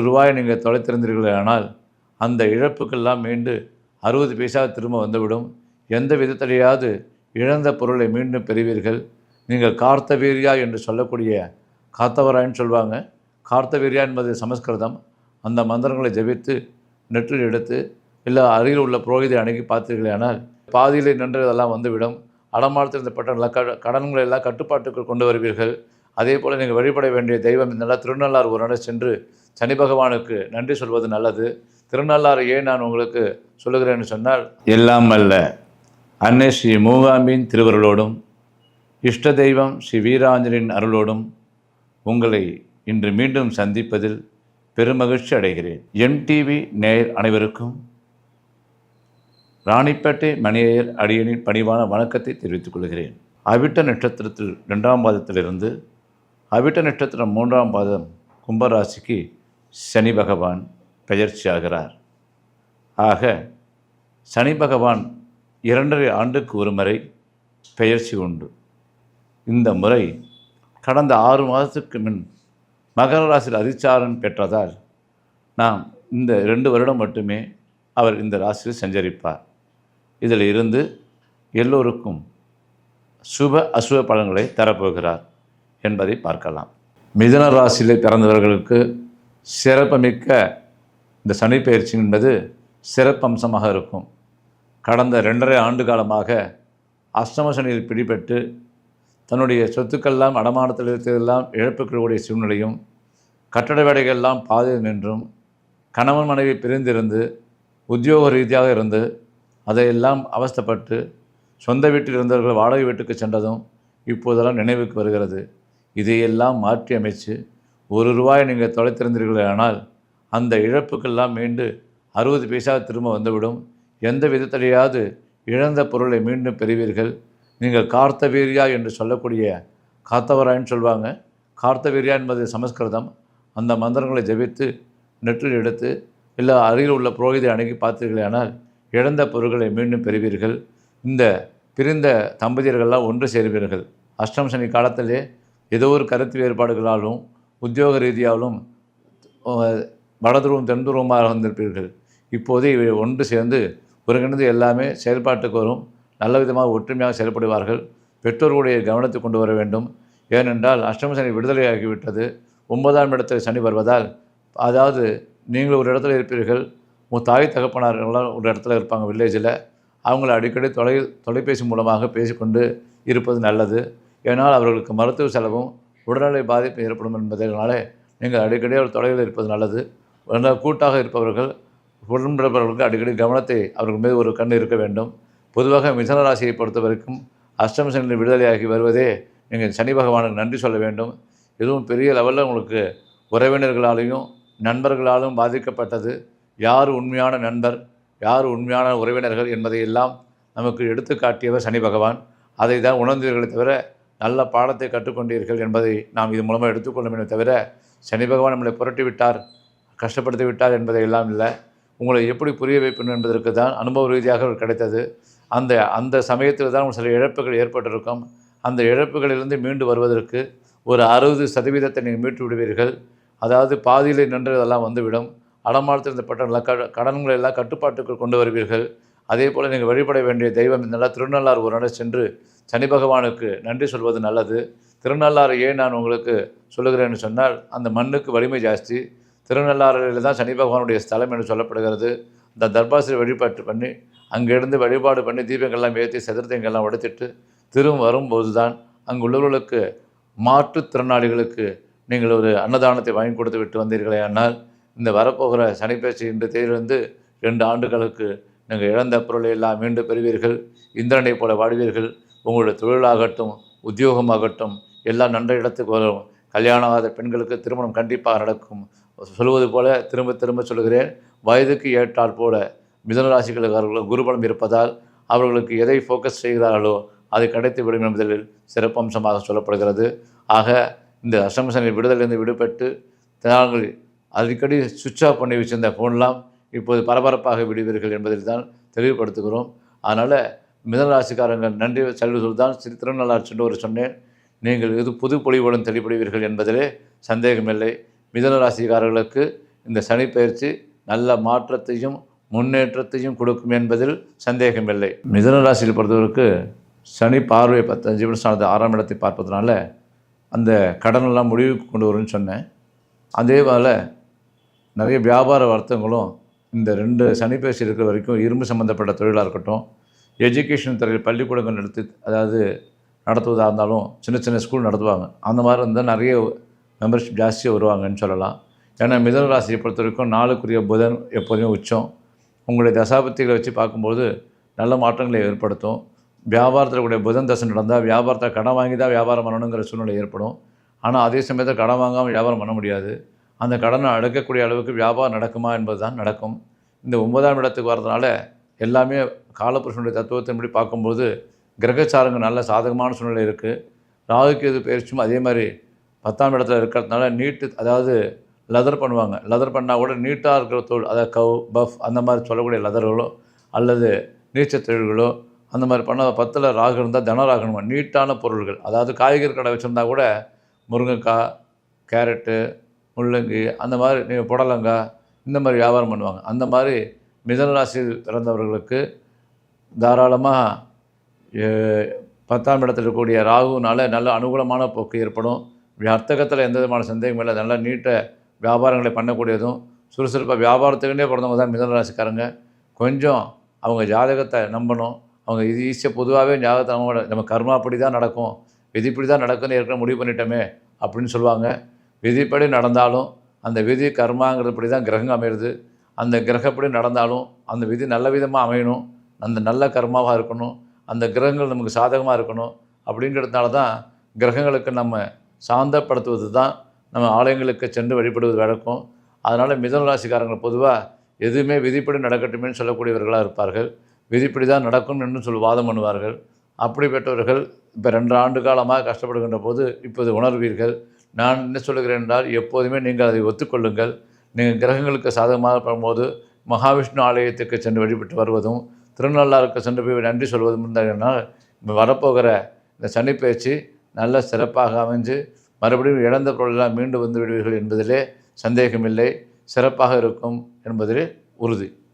ரூபாய் நீங்கள் தொலைத்திருந்தீர்களானால் அந்த இழப்புக்கெல்லாம் மீண்டு 60 பைசா திரும்ப வந்துவிடும். எந்த விதத்திலேயாவது இழந்த பொருளை மீண்டும் பெறுவீர்கள். நீங்கள் கார்த்தவீர்யா என்று சொல்லக்கூடிய காத்தவராயன்னு சொல்லுவாங்க. கார்த்தவீர்யா என்பது சமஸ்கிருதம். அந்த மந்திரங்களை ஜபித்து நெற்றில் எடுத்து இல்லை அருகில் உள்ள புரோகிதை அணுகி பார்த்தீர்களானால் பாதியிலே நின்றதெல்லாம் வந்துவிடும். அடமானத்தில் பட்ட கடன்களை எல்லாம் கட்டுப்பாட்டுக்குள் கொண்டு வருவீர்கள். அதே போல் நீங்கள் வழிபட வேண்டிய தெய்வம் இந்த திருநள்ளாறு ஒரு நாள் சென்று சனி பகவானுக்கு நன்றி சொல்வது நல்லது. திருநள்ளாறு ஏன் நான் உங்களுக்கு சொல்லுகிறேன்னு சொன்னால், எல்லாம் அல்ல அன்னை ஸ்ரீ மூகாம்பின் திருவருளோடும் இஷ்ட தெய்வம் ஸ்ரீ வீராஞ்சலின் அருளோடும் உங்களை இன்று மீண்டும் சந்திப்பதில் பெருமகிழ்ச்சி அடைகிறேன். எம்டிவி நேயர் அனைவருக்கும் ராணிப்பேட்டை மணியையர் அடியனின் பணிவான வணக்கத்தை தெரிவித்துக் கொள்கிறேன். அவிட்ட நட்சத்திரத்தில் 2ஆம் பாதத்திலிருந்து அவிட்ட நட்சத்திரம் 3ஆம் பாதம் கும்பராசிக்கு சனி பகவான் பெயர்ச்சியாகிறார். ஆக சனி பகவான் 2.5 ஆண்டுக்கு ஒரு முறை பெயர்ச்சி உண்டு. இந்த முறை கடந்த 6 மாதத்துக்கு முன் மகர ராசியில் அதிச்சாரம் பெற்றதால் நாம் இந்த 2 வருடம் மட்டுமே அவர் இந்த ராசியில் சஞ்சரிப்பார். இதில் இருந்து எல்லோருக்கும் சுப அசுப பலன்களை தரப்போகிறார் என்பதை பார்க்கலாம். மிதுன ராசியில் பிறந்தவர்களுக்கு சிறப்புமிக்க இந்த சனி பயிற்சி என்பது சிறப்பம்சமாக இருக்கும். கடந்த 2.5 ஆண்டு காலமாக அஷ்டம சனியில் பிடிபட்டு தன்னுடைய சொத்துக்கள்லாம் அடமானத்தில் இருக்கிறதெல்லாம் இழப்புகளுடைய சூழ்நிலையும், கட்டட வேலைகள்லாம் பாதையில் நின்றும், கணவன் மனைவி பிரிந்திருந்து உத்தியோக ரீதியாக இருந்து அதையெல்லாம் அவஸ்தைப்பட்டு சொந்த வீட்டில் இருந்தவர்கள் வாடகை வீட்டுக்கு சென்றதும் இப்போதெல்லாம் நினைவுக்கு வருகிறது. இதையெல்லாம் மாற்றி அமைச்சு ரூபாய் நீங்கள் தொலைத்திருந்தீர்களானால் அந்த இழப்புக்கெல்லாம் மீண்டு 60 பைசா திரும்ப வந்துவிடும். எந்த விதத்திலேயாவது இழந்த பொருளை மீண்டும் பெறுவீர்கள். நீங்கள் கார்த்தவீர்யா என்று சொல்லக்கூடிய காத்தவராயன்னு சொல்லுவாங்க. கார்த்தவீர்யா என்பது சமஸ்கிருதம். அந்த மந்திரங்களை ஜபித்து நெற்றில் எடுத்து இல்லை அருகில் உள்ள புரோகிதை அணுகி பார்த்தீர்களானால் இழந்த பொருட்களை மீண்டும் பெறுவீர்கள். இந்த பிரிந்த தம்பதியர்கள்லாம் ஒன்று சேருவீர்கள். அஷ்டம சனி காலத்திலே ஏதோ ஒரு கருத்து வேறுபாடுகளாலும் உத்தியோக ரீதியாலும் வடதுருவம் தென்துருவமாக வந்திருப்பீர்கள். இப்போது இவை ஒன்று சேர்ந்து ஒருங்கிணைந்து எல்லாமே செயல்பாட்டுக்கு வரும். நல்ல விதமாக ஒற்றுமையாக செயல்படுவார்கள். பெற்றோர்களுடைய கவனத்தை கொண்டு வர வேண்டும். ஏனென்றால் அஷ்டம சனி விடுதலையாகிவிட்டது. 9ஆம் இடத்தில் சனி வருவதால், அதாவது நீங்கள் ஒரு இடத்துல இருப்பீர்கள், உங்கள் தாய் தகப்பனார்கள்லாம் ஒரு இடத்துல இருப்பாங்க வில்லேஜில். அவங்கள அடிக்கடி தொலைபேசி மூலமாக பேசிக்கொண்டு இருப்பது நல்லது. ஏன்னால் அவர்களுக்கு மருத்துவ செலவும் உடல்நிலை பாதிப்பு ஏற்படும் என்பதனால நீங்கள் அடிக்கடி ஒரு தொலைவில் இருப்பது நல்லது. கூட்டாக இருப்பவர்கள் உடன்பிறப்பவர்களுக்கு அடிக்கடி கவனத்தை அவர்கள் மீது ஒரு கண் இருக்க வேண்டும். பொதுவாக மிதுன ராசியை பொறுத்த வரைக்கும் அஷ்டம சனியில் விடுதலையாகி வருவதே நீங்கள் சனி பகவானுக்கு நன்றி சொல்ல வேண்டும். எதுவும் பெரிய லெவலில் உங்களுக்கு உறவினர்களாலேயும் நண்பர்களாலும் பாதிக்கப்பட்டது. யார் உண்மையான நண்பர், யார் உண்மையான உறவினர்கள் என்பதையெல்லாம் நமக்கு எடுத்து காட்டியவர் சனி பகவான். அதை தான் உணர்ந்தீர்களே தவிர நல்ல பாடத்தை கற்றுக்கொண்டீர்கள் என்பதை நாம் இது மூலமாக எடுத்துக்கொள்ளுமே தவிர சனி பகவான் நம்மளை புரட்டி விட்டார், கஷ்டப்படுத்தி விட்டார் என்பதை எல்லாம் இல்லை. உங்களை எப்படி புரிய வைக்கணும் என்பதற்கு தான் அனுபவ ரீதியாக கிடைத்தது. அந்த சமயத்தில் தான் சில இழப்புகள் ஏற்பட்டிருக்கும். அந்த இழப்புகளிலிருந்து மீண்டு வருவதற்கு ஒரு 60% நீங்கள் மீட்டு விடுவீர்கள். அதாவது பாதியிலே நின்றதெல்லாம் வந்துவிடும். அடமானத்தில் இருந்த கடன்களை எல்லாம் கட்டுப்பாட்டுக்குள் கொண்டு வருவீர்கள். அதே போல் நீங்கள் வழிபட வேண்டிய தெய்வம் இந்த திருநள்ளாறு ஒரு நாள் சென்று சனி பகவானுக்கு நன்றி சொல்வது நல்லது. திருநள்ளாறு ஏன் நான் உங்களுக்கு சொல்லுகிறேன்னு சொன்னால், அந்த மண்ணுக்கு வலிமை ஜாஸ்தி. திருநள்ளாறில் தான் சனி பகவானுடைய ஸ்தலம் என்று சொல்லப்படுகிறது. இந்த தர்பாசிரி வழிபாட்டு பண்ணி அங்கேருந்து வழிபாடு பண்ணி தீபங்கள்லாம் ஏற்றி சதுர்த்திங்கெல்லாம் உடைத்திட்டு திரும்ப வரும்போது தான் அங்கு உள்ளவர்களுக்கு மாற்றுத்திறனாளிகளுக்கு நீங்கள் ஒரு அன்னதானத்தை வாங்கி கொடுத்து விட்டு வந்தீர்களே. ஆனால் இந்த வரப்போகிற சனிப்பேச்சு இன்று தேதியிலிருந்து 2 ஆண்டுகளுக்கு நீங்கள் இழந்த பொருளை எல்லாம் மீண்டும் பெறுவீர்கள். இந்திரனை போல வாடுவீர்கள். உங்களுடைய தொழிலாகட்டும் உத்தியோகமாகட்டும் எல்லாம் நன்ற இடத்துக்கு வரும். கல்யாணமாகாத பெண்களுக்கு திருமணம் கண்டிப்பாக நடக்கும். சொல்வது போல திரும்ப திரும்ப சொல்கிறேன், வயதுக்கு ஏற்றால் போல மிதுன ராசிகளுக்கு குருபலம் இருப்பதால் அவர்களுக்கு எதை ஃபோக்கஸ் செய்கிறார்களோ அதை கிடைத்து விடும் என்பதில் சிறப்பம்சமாக சொல்லப்படுகிறது. ஆக இந்த அஷ்டம சனி விடுதலிருந்து விடுபட்டு தாங்கள் அடிக்கடி சுவிட்ச் ஆஃப் பண்ணி வச்சிருந்த ஃபோன்லாம் இப்போது பரபரப்பாக விடுவீர்கள் என்பதில் தான் தெளிவுபடுத்துகிறோம். அதனால் மிதுன ராசிக்காரங்கள் நன்றி செல்வது தான் திருநள்ளாறு சென்று சொன்னேன். நீங்கள் இது புது பொலிவுடன் தெளிவுபடுவீர்கள் என்பதிலே சந்தேகமில்லை. மிதுன ராசிக்காரர்களுக்கு இந்த சனி பயிற்சி நல்ல மாற்றத்தையும் முன்னேற்றத்தையும் கொடுக்கும் என்பதில் சந்தேகமில்லை. மிதுன ராசியில் பொறுத்தவரைக்கு சனி பார்வை 10 ஜீவனஸ்தானத்தை 6ஆம் இடத்தை பார்ப்பதனால அந்த கடனெல்லாம் முடிவுக்கு கொண்டு வரும்னு சொன்னேன். அதே போல் நிறைய வியாபார வர்த்தகங்களும் இந்த 2 சனி பயிற்சி இருக்கிற வரைக்கும் இரும்பு சம்மந்தப்பட்ட தொழிலாக இருக்கட்டும், எஜுகேஷன் துறையில் பள்ளிக்கூடங்கள் நடத்துவதாக இருந்தாலும் சின்ன சின்ன ஸ்கூல் நடத்துவாங்க. அந்த மாதிரி இருந்தால் நிறைய மெம்பர்ஷிப் ஜாஸ்தியாக வருவாங்கன்னு சொல்லலாம். ஏன்னா மிதுன ராசியை பொறுத்த வரைக்கும் 4க்குரிய புதன் எப்போதுமே உச்சம். உங்களுடைய தசாபத்திகளை வச்சு பார்க்கும்போது நல்ல மாற்றங்களை ஏற்படுத்தும். வியாபாரத்தில் கூடிய புதன் தசை நடந்தால் வியாபாரத்தை கடன் வாங்கி தான் வியாபாரம் பண்ணணுங்கிற சூழ்நிலை ஏற்படும். ஆனால் அதே சமயத்தில் கடன் வாங்காமல் வியாபாரம் பண்ண முடியாது. அந்த கடனை அடக்கக்கூடிய அளவுக்கு வியாபாரம் நடக்குமா என்பது தான் நடக்கும். இந்த 9ஆம் இடத்துக்கு வரதுனால எல்லாமே காலபுருஷனுடைய தத்துவத்தின்படி பார்க்கும்போது கிரகச்சாரங்கள் நல்ல சாதகமான சூழ்நிலை இருக்குது. ராகுகேது பயிற்சியும் அதே மாதிரி 10ஆம் இடத்துல இருக்கிறதுனால அதாவது லெதர் பண்ணுவாங்க. லெதர் பண்ணால் கூட நீட்டாக இருக்கிற தொழில், அதாவது கவ் பஃப் அந்த மாதிரி சொல்லக்கூடிய லெதர்களோ அல்லது நீச்சல் தொழில்களோ அந்த மாதிரி பண்ணால் 10ல் ராகு இருந்தால் தனராகணுமா நீட்டான பொருள்கள், அதாவது காய்கறி கடை வச்சுருந்தா கூட முருங்கைக்காய், கேரட்டு, முள்ளங்கி அந்த மாதிரி புடலங்காய் இந்த மாதிரி வியாபாரம் பண்ணுவாங்க. அந்த மாதிரி மிதுன ராசியில் பிறந்தவர்களுக்கு தாராளமாக 10ஆம் இடத்தில் இருக்கக்கூடிய ராகுனால நல்ல அனுகூலமான போக்கு ஏற்படும். வர்த்தகத்தில் எந்த விதமான சந்தேகமும் இல்லை. நல்லா நீட்ட வியாபாரங்களை பண்ணக்கூடியதும் சுறுசுறுப்பாக வியாபாரத்துக்குன்னே பிறந்தவங்க தான் மிதுன ராசிக்காரங்க. கொஞ்சம் அவங்க ஜாதகத்தை நம்பணும். அவங்க இது ஈஸியாக பொதுவாகவே ஜாதகத்தை நம்ம கர்மாப்படி தான் நடக்கும், விதிப்படி தான் நடக்கும்னு ஏற்கனவே முடிவு பண்ணிட்டோமே அப்படின்னு சொல்லுவாங்க. விதிப்படி நடந்தாலும் அந்த விதி கர்மாங்கிறதுப்படி தான் கிரகம் அமையிறது. அந்த கிரகப்படி நடந்தாலும் அந்த விதி நல்ல விதமாக அமையணும், அந்த நல்ல கர்மாவாக இருக்கணும், அந்த கிரகங்கள் நமக்கு சாதகமாக இருக்கணும். அப்படிங்கிறதுனால தான் கிரகங்களுக்கு நம்ம சாந்தப்படுத்துவது தான் நம்ம ஆலயங்களுக்கு சென்று வழிபடுவது வழக்கம். அதனால் மிதுன ராசிக்காரங்கள் பொதுவாக எதுவுமே விதிப்படி நடக்கட்டுமேன்னு சொல்லக்கூடியவர்களாக இருப்பார்கள். விதிப்படி தான் நடக்கும் என்று வாதம் பண்ணுவார்கள். அப்படிப்பட்டவர்கள் இப்போ 2 ஆண்டு காலமாக கஷ்டப்படுகின்ற போது இப்போது உணர்வீர்கள். நான் என்ன சொல்லுகிறேன் என்றால், எப்போதுமே நீங்கள் அதை ஒத்துக்கொள்ளுங்கள். நீங்கள் கிரகங்களுக்கு சாதகமாக பண்ணும்போது மகாவிஷ்ணு ஆலயத்துக்கு சென்று வழிபட்டு வருவதும், திருநள்ளாருக்கு சென்று போய் நன்றி சொல்வதும் இருந்தால் வரப்போகிற இந்த சனி பயிற்சி நல்ல சிறப்பாக அமைஞ்சு மறுபடியும் இழந்த பொருளெல்லாம் மீண்டு வந்து விடுவீர்கள் என்பதிலே சந்தேகமில்லை. சிறப்பாக இருக்கும் என்பதிலே உறுதி.